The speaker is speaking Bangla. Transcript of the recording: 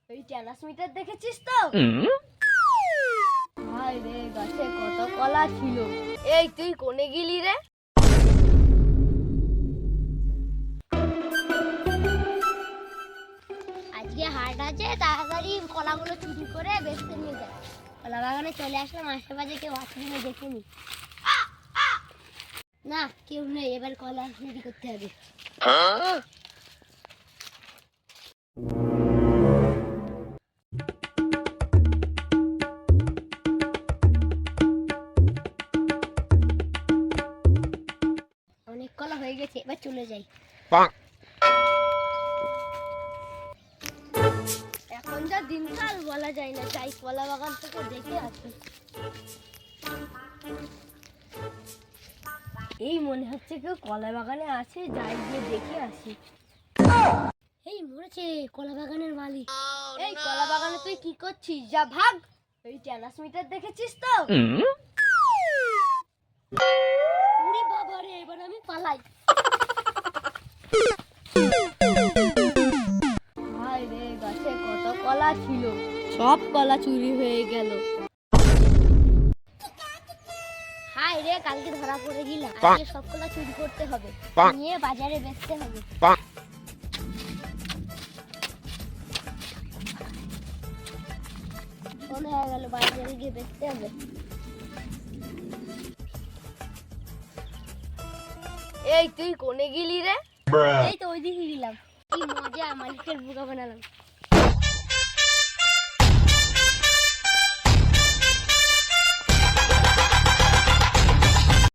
এই ট্রান্সমিটার দেখেছিস তো? হায় রে, গাছে কত কলা ছিল। এই তুই কোনে গেলি রে? আজকে হাট আছে, তাড়াতাড়ি কলাগুলো চুরি করে বেচতে নিয়ে যায়। কলা বাগানে চলে আসলাম, আশেপাশে কেউ আছে কিনা দেখিনি। না, কেউ নেই। এবার কলা চুরি করতে হবে। অনেক কলা হয়ে গেছে, এবার চলে যাই। এখন যা দিনকাল বলা যায় না, যাই কলা বাগান থেকে দেখে আসি। এই মনে হচ্ছে কেউ কলা বাগানে আছে, যাই গিয়ে দেখে আসি। এই মরেছে কলা বাগানের মালিক। এই কলা বাগানে তুই কি করছিস? যা ভাগ। এই ট্রান্সমিটার দেখেছিস তো? উড়ি বাবা রে, এবার আমি পালাই। হায় রে, গাছে কত কলা ছিল, সব কলা চুরি হয়ে গেল। হাই রে, কালকে ধরা পড়ে গেলাম। আজকে সব কলা চুরি করতে হবে, নিয়ে বাজারে বেচতে হবে। মনে হয়ে গেল বাজারে গিয়ে বেচতে হবে। এই তুই কোনে গেলি রে? এই তো ওইদিকে গেলাম। কি মজা, মালিকের বোকা বানালাম।